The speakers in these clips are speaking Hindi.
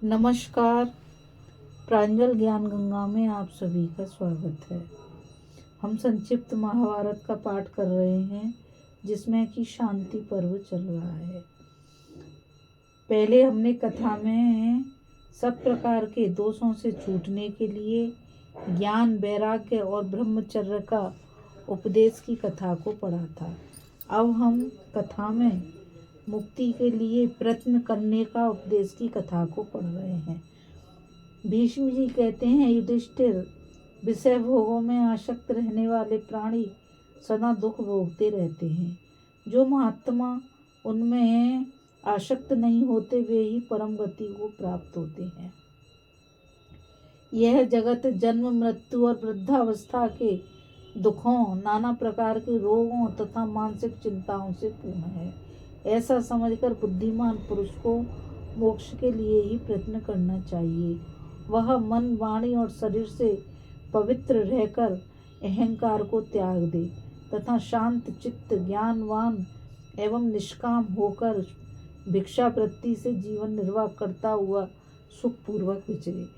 नमस्कार। प्रांजल ज्ञान गंगा में आप सभी का स्वागत है। हम संक्षिप्त महाभारत का पाठ कर रहे हैं, जिसमें कि शांति पर्व चल रहा है। पहले हमने कथा में सब प्रकार के दोषों से छूटने के लिए ज्ञान, वैराग्य और ब्रह्मचर्य का उपदेश की कथा को पढ़ा था। अब हम कथा में मुक्ति के लिए प्रयत्न करने का उपदेश की कथा को पढ़ रहे हैं। भीष्म जी कहते हैं, युधिष्ठिर, विषय भोगों में आसक्त रहने वाले प्राणी सदा दुख भोगते रहते हैं। जो महात्मा उनमें आसक्त नहीं होते वे ही परम गति को प्राप्त होते हैं। यह जगत जन्म, मृत्यु और वृद्धावस्था के दुखों, नाना प्रकार के रोगों तथा मानसिक चिंताओं से पूर्ण है। ऐसा समझकर बुद्धिमान पुरुष को मोक्ष के लिए ही प्रयत्न करना चाहिए। वह मन, वाणी और शरीर से पवित्र रहकर अहंकार को त्याग दे तथा शांत चित्त, ज्ञानवान एवं निष्काम होकर भिक्षावृत्ति से जीवन निर्वाह करता हुआ सुखपूर्वक विचरे।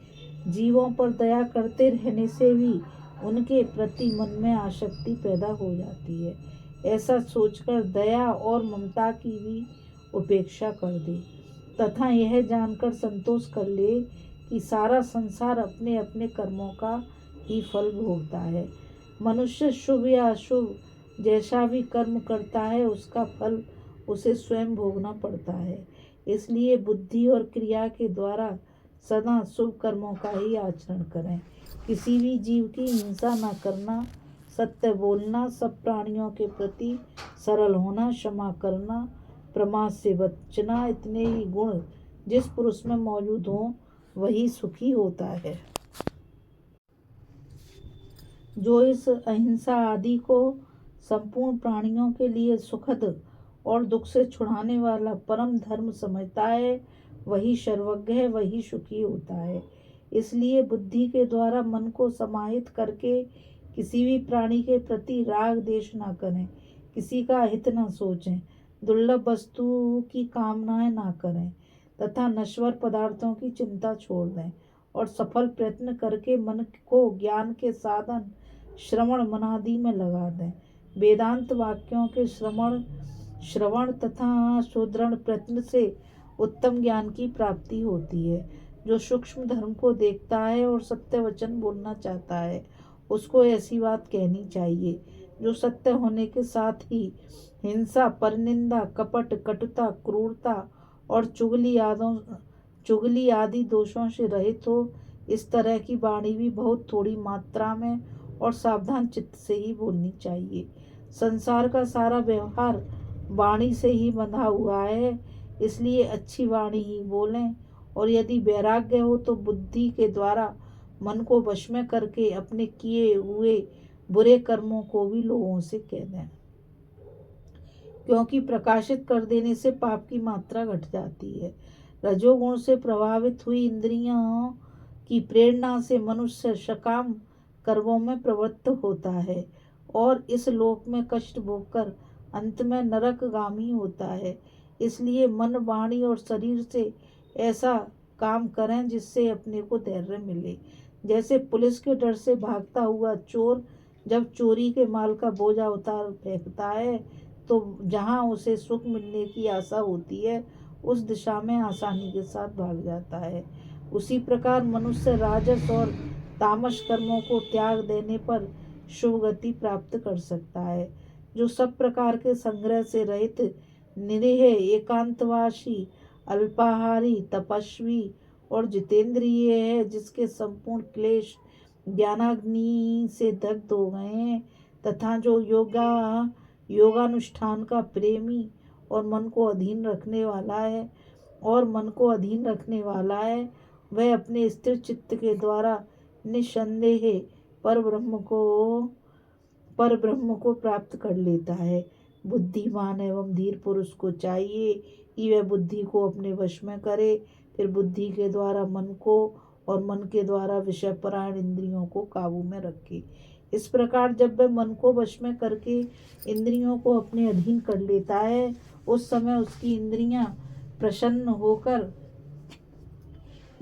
जीवों पर दया करते रहने से भी उनके प्रति मन में आसक्ति पैदा हो जाती है। ऐसा सोचकर दया और ममता की भी उपेक्षा कर दे तथा यह जानकर संतोष कर ले कि सारा संसार अपने अपने कर्मों का ही फल भोगता है। मनुष्य शुभ या अशुभ जैसा भी कर्म करता है, उसका फल उसे स्वयं भोगना पड़ता है। इसलिए बुद्धि और क्रिया के द्वारा सदा शुभ कर्मों का ही आचरण करें। किसी भी जीव की हिंसा न करना, सत्य बोलना, सब प्राणियों के प्रति सरल होना, क्षमा करना, प्रमाद से बचना, इतने ही गुण जिस पुरुष में मौजूद हों वही सुखी होता है। जो इस अहिंसा आदि को संपूर्ण प्राणियों के लिए सुखद और दुख से छुड़ाने वाला परम धर्म समझता है, वही सर्वज्ञ है, वही सुखी होता है। इसलिए बुद्धि के द्वारा मन को समाहित करके किसी भी प्राणी के प्रति राग देश न करें, किसी का हित न सोचें, दुर्लभ वस्तु की कामनाएं न करें तथा नश्वर पदार्थों की चिंता छोड़ दें और सफल प्रयत्न करके मन को ज्ञान के साधन श्रवण मनादि में लगा दें। वेदांत वाक्यों के श्रवण तथा सुदृढ़ प्रयत्न से उत्तम ज्ञान की प्राप्ति होती है। जो सूक्ष्म धर्म को देखता है और सत्य वचन बोलना चाहता है, उसको ऐसी बात कहनी चाहिए। जो सत्य होने के साथ ही हिंसा, परनिंदा, कपट, कटुता, क्रूरता और चुगली आदि दोषों से रहित हो, इस तरह की वाणी भी बहुत थोड़ी मात्रा में और सावधान चित्त से ही बोलनी चाहिए। संसार का सारा व्यवहार वाणी से ही बंधा हुआ है, इसलिए अच्छी वाणी ही बोलें। और यदि वैराग्य हो तो बुद्धि के द्वारा मन को वश में करके अपने किए हुए बुरे कर्मों को भी लोगों से कह दें, क्योंकि प्रकाशित कर देने से पाप की मात्रा घट जाती है। रजोगुण से प्रभावित हुई इंद्रियों की प्रेरणा से मनुष्य सकाम कर्मों में प्रवृत्त होता है और इस लोक में कष्ट भोगकर अंत में नरकगामी होता है। इसलिए मन, वाणी और शरीर से ऐसा काम करें जिससे अपने को धैर्य मिले। जैसे पुलिस के डर से भागता हुआ चोर जब चोरी के माल का बोझा उतार फेंकता है तो जहां उसे सुख मिलने की आशा होती है, उस दिशा में आसानी के साथ भाग जाता है। उसी प्रकार मनुष्य राजस और तामस कर्मों को त्याग देने पर शुभ गति प्राप्त कर सकता है। जो सब प्रकार के संग्रह से रहित, निरीह, एकांतवासी, अल्पाहारी, तपस्वी और जितेंद्रिय है, जिसके संपूर्ण क्लेश ज्ञानाग्नि से दग्ध हो गए हैं तथा जो योगानुष्ठान का प्रेमी और मन को अधीन रखने वाला है, वह अपने स्थिर चित्त के द्वारा निसंदेह पर ब्रह्म को प्राप्त कर लेता है। बुद्धिमान एवं धीर पुरुष को चाहिए कि वह बुद्धि को अपने वश में करे, फिर बुद्धि के द्वारा मन को और मन के द्वारा विषय परायण इंद्रियों को काबू में रखे। इस प्रकार जब वह मन को वश में करके इंद्रियों को अपने अधीन कर लेता है, उस समय उसकी इंद्रियां प्रसन्न होकर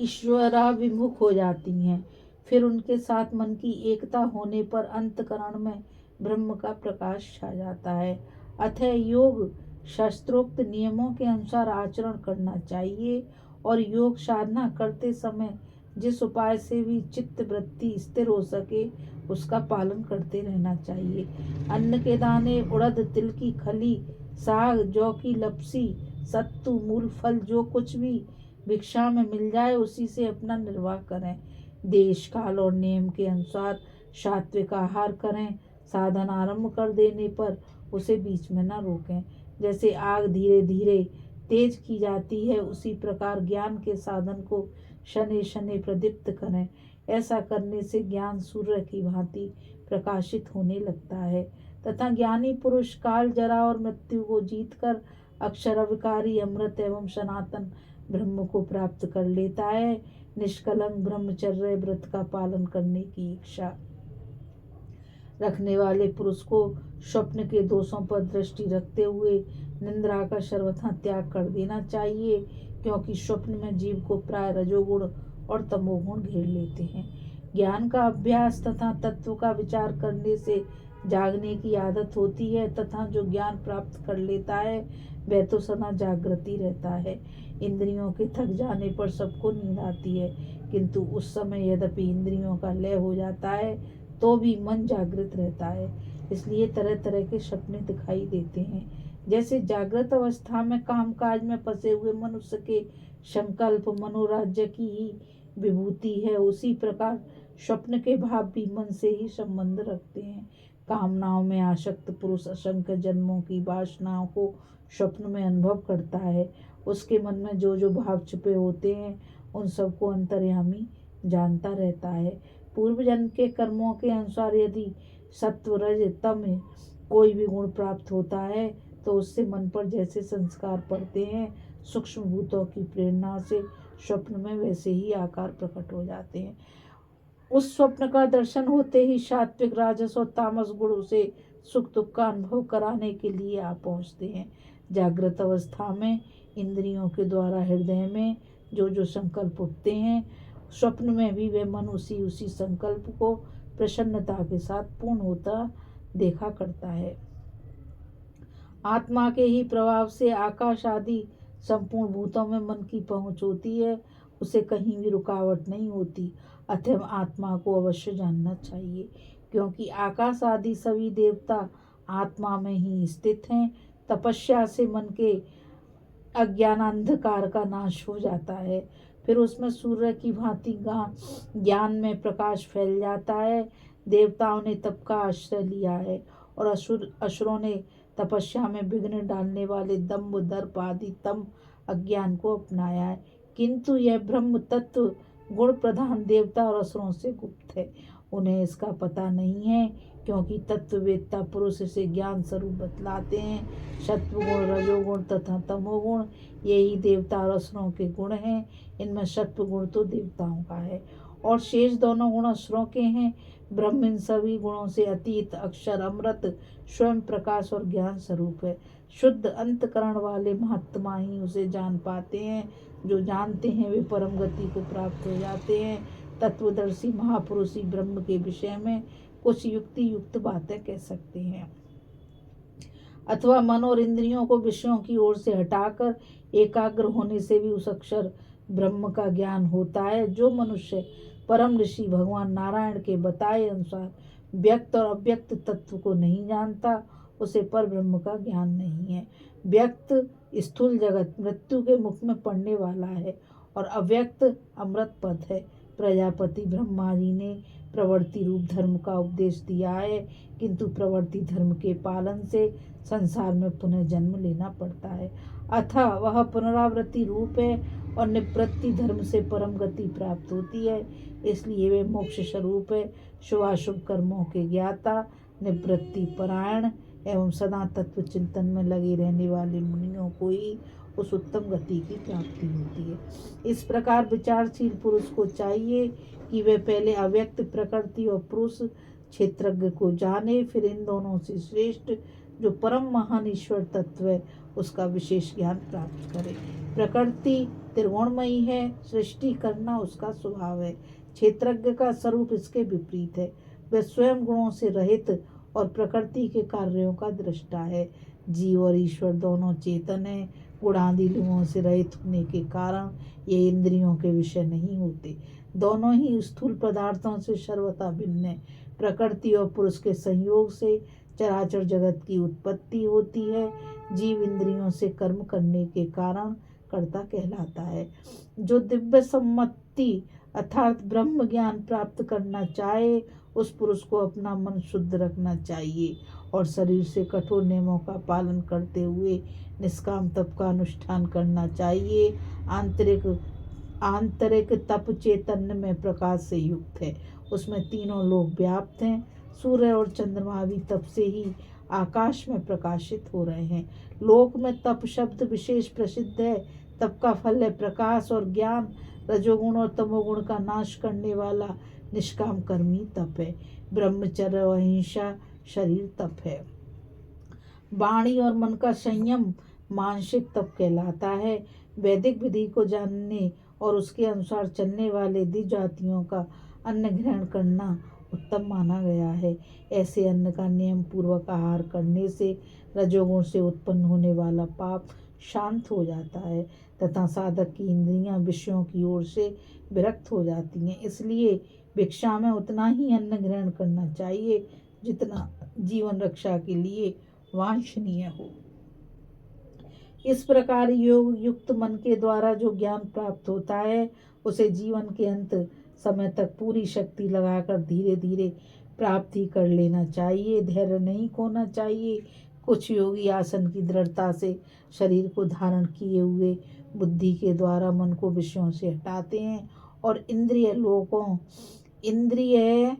ईश्वराभिमुख हो जाती हैं। फिर उनके साथ मन की एकता होने पर अंतःकरण में ब्रह्म का प्रकाश छा जाता है। अतः योग शास्त्रोक्त नियमों के अनुसार आचरण करना चाहिए और योग साधना करते समय जिस उपाय से भी चित्त वृत्ति स्थिर हो सके उसका पालन करते रहना चाहिए। अन्न के दाने, उड़द, तिल की खली, साग, जौ की लपसी, सत्तू, मूल, फल जो कुछ भी भिक्षा में मिल जाए उसी से अपना निर्वाह करें। देश काल और नियम के अनुसार सात्विक आहार करें। साधन आरंभ कर देने पर उसे बीच में न रोकें। जैसे आग धीरे धीरे तेज की जाती है उसी प्रकार ज्ञान के साधन को शनै शनै प्रदीप्त करें। ऐसा करने से ज्ञान सूर्य की भांति प्रकाशित होने लगता है तथा ज्ञानी पुरुष काल, जरा और मृत्यु को जीतकर अक्षर अविकारी अमृत एवं सनातन ब्रह्म को प्राप्त कर लेता है। निष्कलंक ब्रह्मचर्य व्रत का पालन करने की इच्छा रखने वाले पुरुष को स्वप्न के दोषों पर दृष्टि रखते हुए निंद्रा का सर्वथा त्याग कर देना चाहिए, क्योंकि स्वप्न में जीव को प्राय रजोगुण और तमोगुण घेर लेते हैं। ज्ञान का अभ्यास तथा तत्व का विचार करने से जागने की आदत होती है तथा जो ज्ञान प्राप्त कर लेता है वह तो सदा जागृति रहता है। इंद्रियों के थक जाने पर सबको नींद आती है, किंतु उस समय यद्यपि इंद्रियों का लय हो जाता है तो भी मन जागृत रहता है। इसलिए तरह तरह के सपने दिखाई देते हैं। जैसे जागृत अवस्था में कामकाज में फंसे हुए मनुष्य के संकल्प मनोराज्य की ही विभूति है, उसी प्रकार स्वप्न के भाव भी मन से ही संबंध रखते हैं। कामनाओं में आसक्त पुरुष असंख्य जन्मों की वासनाओं को स्वप्न में अनुभव करता है। उसके मन में जो जो भाव छुपे होते हैं उन सबको अंतर्यामी जानता रहता है। पूर्व जन्म के कर्मों के अनुसार यदि सत्व रज तम कोई भी गुण प्राप्त होता है तो उससे मन पर जैसे संस्कार पड़ते हैं, सूक्ष्म भूतों की प्रेरणा से स्वप्न में वैसे ही आकार प्रकट हो जाते हैं। उस स्वप्न का दर्शन होते ही सात्विक, राजस और तामस गुण उसे सुख दुख का अनुभव कराने के लिए आ पहुँचते हैं। जागृत अवस्था में इंद्रियों के द्वारा हृदय में जो जो संकल्प उठते हैं, स्वप्न में भी वे मन उसी उसी संकल्प को प्रसन्नता के साथ पूर्ण होता देखा करता है। आत्मा के ही प्रभाव से आकाश आदि संपूर्ण भूतों में मन की पहुँच होती है, उसे कहीं भी रुकावट नहीं होती। अतः आत्मा को अवश्य जानना चाहिए, क्योंकि आकाश आदि सभी देवता आत्मा में ही स्थित हैं। तपस्या से मन के अज्ञानांधकार का नाश हो जाता है, फिर उसमें सूर्य की भांति ज्ञान में प्रकाश फैल जाता है। देवताओं ने तप का आश्रय लिया है और असुरों ने तपस्या में विघ्न डालने वाले दंभ, दर्प आदि तम अज्ञान को अपनाया है, किंतु यह ब्रह्म तत्व गुण प्रधान देवता और असुरों से गुप्त है। उन्हें इसका पता नहीं है, क्योंकि तत्ववेत्ता पुरुष इसे ज्ञान स्वरूप बतलाते हैं। सत्वगुण, रजोगुण तथा तमोगुण यही देवता और असुरों के गुण हैं। इनमें सत्वगुण तो देवताओं का है और शेष दोनों गुण असुरों के हैं। ब्रह्म इन सभी गुणों से अतीत, अक्षर, अमृत, स्वयं प्रकाश और ज्ञान स्वरूप है। शुद्ध अंतकरण वाले महात्मा ही उसे जान पाते हैं। जो जानते हैं वे परम गति को प्राप्त हो जाते हैं। तत्वदर्शी महापुरुष ही ब्रह्म के विषय में कुछ युक्ति युक्त बातें कह सकते हैं, अथवा मन और इंद्रियों को विषयों की ओर से हटाकर एकाग्र होने से भी उस अक्षर ब्रह्म का ज्ञान होता है। जो मनुष्य परम ऋषि भगवान नारायण के बताए अनुसार व्यक्त और अव्यक्त तत्व को नहीं जानता, उसे पर ब्रह्म का ज्ञान नहीं है। व्यक्त स्थूल जगत मृत्यु के मुख में पड़ने वाला है और अव्यक्त अमृत पद है। प्रजापति ब्रह्मा जी ने प्रवृत्ति रूप धर्म का उपदेश दिया है, किंतु प्रवृत्ति धर्म के पालन से संसार में पुनः जन्म लेना पड़ता है। अतः वह पुनरावृत्ति रूप है और निवृत्ति धर्म से परम गति प्राप्त होती है। इसलिए वे मोक्ष स्वरूप है। शुभाशुभ कर्मों के ज्ञाता, निवृत्ति परायण एवं सदा तत्व चिंतन में लगे रहने वाले मुनियों को ही उस उत्तम गति की प्राप्ति होती है। इस प्रकार विचारशील पुरुष को चाहिए कि वे पहले अव्यक्त प्रकृति और पुरुष क्षेत्रज्ञ को जाने, फिर इन दोनों से श्रेष्ठ जो परम महान ईश्वर तत्व है उसका विशेष ज्ञान प्राप्त करे। प्रकृति त्रिगुणमयी है, सृष्टि करना उसका स्वभाव है। क्षेत्रज्ञ का स्वरूप इसके विपरीत है। वह स्वयं गुणों से रहित और प्रकृति के कार्यों का दृष्टा है। जीव और ईश्वर दोनों चेतन है। गुणादि लिंगों से रहित होने के कारण ये इंद्रियों के विषय नहीं होते। दोनों ही स्थूल पदार्थों से सर्वथा भिन्न है। प्रकृति और पुरुष के संयोग से चराचर जगत की उत्पत्ति होती है। जीव इंद्रियों से कर्म करने के कारण कर्ता कहलाता है। जो दिव्य सम्मति अर्थात ब्रह्म ज्ञान प्राप्त करना चाहे, उस पुरुष को अपना मन शुद्ध रखना चाहिए और शरीर से कठोर नियमों का पालन करते हुए निष्काम तप का अनुष्ठान करना चाहिए। आंतरिक तप चैतन्य में प्रकाश से युक्त है। उसमें तीनों लोग व्याप्त हैं। सूर्य और चंद्रमा भी तप से ही आकाश में प्रकाशित हो रहे हैं। लोक में तप शब्द विशेष प्रसिद्ध है। तप का फल है प्रकाश और ज्ञान। रजोगुण और तमोगुण का नाश करने वाला निष्काम कर्मी तप है। ब्रह्मचर्य और अहिंसा शरीर तप है। वाणी और मन का संयम मानसिक तप कहलाता है। वैदिक विधि को जानने और उसके अनुसार चलने वाले द्विजातियों का अन्न ग्रहण करना उत्तम माना गया है। ऐसे अन्न का नियम पूर्वक आहार करने से रजोगुण से उत्पन्न होने वाला पाप शांत हो जाता है तथा साधक की इंद्रियां विषयों की ओर से विरक्त हो जाती हैं। इसलिए भिक्षा में उतना ही अन्न ग्रहण करना चाहिए जितना जीवन रक्षा के लिए वांछनीय हो। इस प्रकार योग युक्त मन के द्वारा जो ज्ञान प्राप्त होता है, उसे जीवन के अंत समय तक पूरी शक्ति लगाकर धीरे धीरे प्राप्ति कर लेना चाहिए। धैर्य नहीं खोना चाहिए। कुछ योगी आसन की दृढ़ता से शरीर को धारण किए हुए बुद्धि के द्वारा मन को विषयों से हटाते हैं और इंद्रिय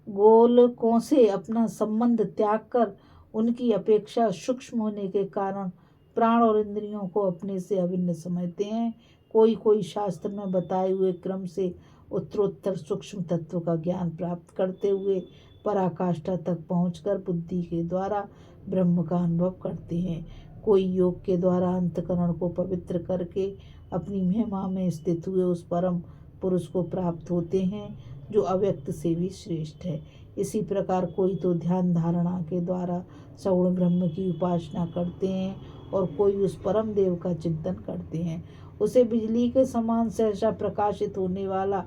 गोलकों से अपना संबंध त्याग कर उनकी अपेक्षा सूक्ष्म होने के कारण प्राण और इंद्रियों को अपने से अभिन्न समझते हैं। कोई शास्त्र में बताए हुए क्रम से उत्तरोत्तर सूक्ष्म तत्व का ज्ञान प्राप्त करते हुए पराकाष्ठा तक पहुंचकर बुद्धि के द्वारा ब्रह्म का अनुभव करते हैं। कोई योग के द्वारा अंतकरण को पवित्र करके अपनी महिमा में स्थित हुए उस परम पुरुष को प्राप्त होते हैं जो अव्यक्त से भी श्रेष्ठ है। इसी प्रकार कोई तो ध्यान धारणा के द्वारा सगुण ब्रह्म की उपासना करते हैं और कोई उस परम देव का चिंतन करते हैं। उसे बिजली के समान सहसा प्रकाशित होने वाला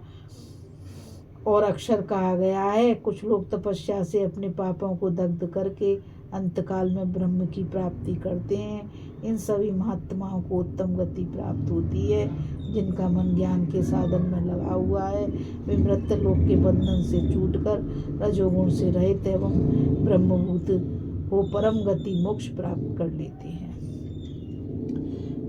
और अक्षर कहा गया है। कुछ लोग तपस्या से अपने पापों को दग्ध करके अंतकाल में ब्रह्म की प्राप्ति करते हैं। इन सभी महात्माओं को उत्तम गति प्राप्त होती है। जिनका मन ज्ञान के साधन में लगा हुआ है, वे मृत्यु लोक के बंधन से छूटकर रजोगुण से रहित एवं ब्रह्मभूत हो परम गति मोक्ष प्राप्त कर लेते हैं।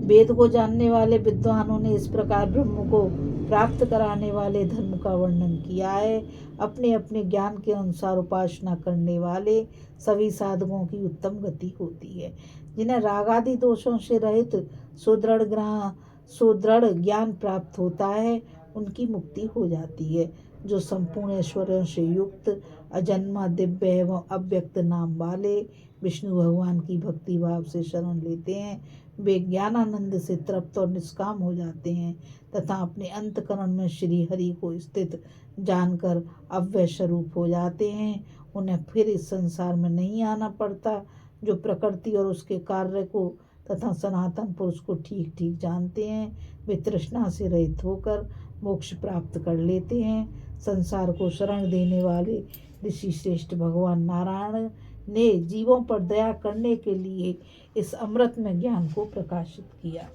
वेद को जानने वाले विद्वानों ने इस प्रकार ब्रह्म को प्राप्त कराने वाले धर्म का वर्णन किया है। अपने अपने ज्ञान के अनुसार उपासना करने वाले सभी साधकों की उत्तम गति होती है। जिन्हें रागादि दोषों से रहित सुदृढ़ ज्ञान प्राप्त होता है, उनकी मुक्ति हो जाती है। जो संपूर्ण ऐश्वर्यों से युक्त अजन्मा दिव्य एवं अव्यक्त नाम वाले विष्णु भगवान की भक्ति भाव से शरण लेते हैं, वे ज्ञानानंद से तृप्त और निष्काम हो जाते हैं तथा अपने अंतकरण में श्री हरि को स्थित जानकर अव्यय स्वरूप हो जाते हैं। उन्हें फिर इस संसार में नहीं आना पड़ता। जो प्रकृति और उसके कार्य को तथा सनातन पुरुष को ठीक ठीक जानते हैं, वे तृष्णा से रहित होकर मोक्ष प्राप्त कर लेते हैं। संसार को शरण देने वाले ऋषि श्रेष्ठ भगवान नारायण ने जीवों पर दया करने के लिए इस अमृत में ज्ञान को प्रकाशित किया।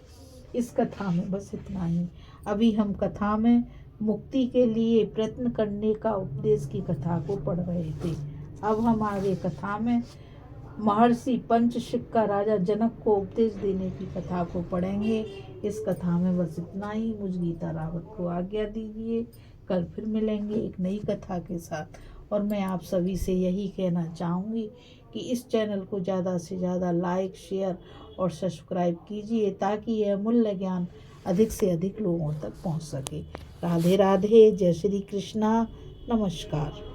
इस कथा में बस इतना ही। अभी हम कथा में मुक्ति के लिए प्रयत्न करने का उपदेश की कथा को पढ़ रहे थे। अब हम आगे कथा में महर्षि पंचशिख का राजा जनक को उपदेश देने की कथा को पढ़ेंगे। इस कथा में बस इतना ही। मुझ गीता रावत को आज्ञा दीजिए। कल फिर मिलेंगे एक नई कथा के साथ। और मैं आप सभी से यही कहना चाहूँगी कि इस चैनल को ज़्यादा से ज़्यादा लाइक, शेयर और सब्सक्राइब कीजिए ताकि यह मूल्य ज्ञान अधिक से अधिक लोगों तक पहुँच सके। राधे राधे। जय श्री कृष्णा। नमस्कार।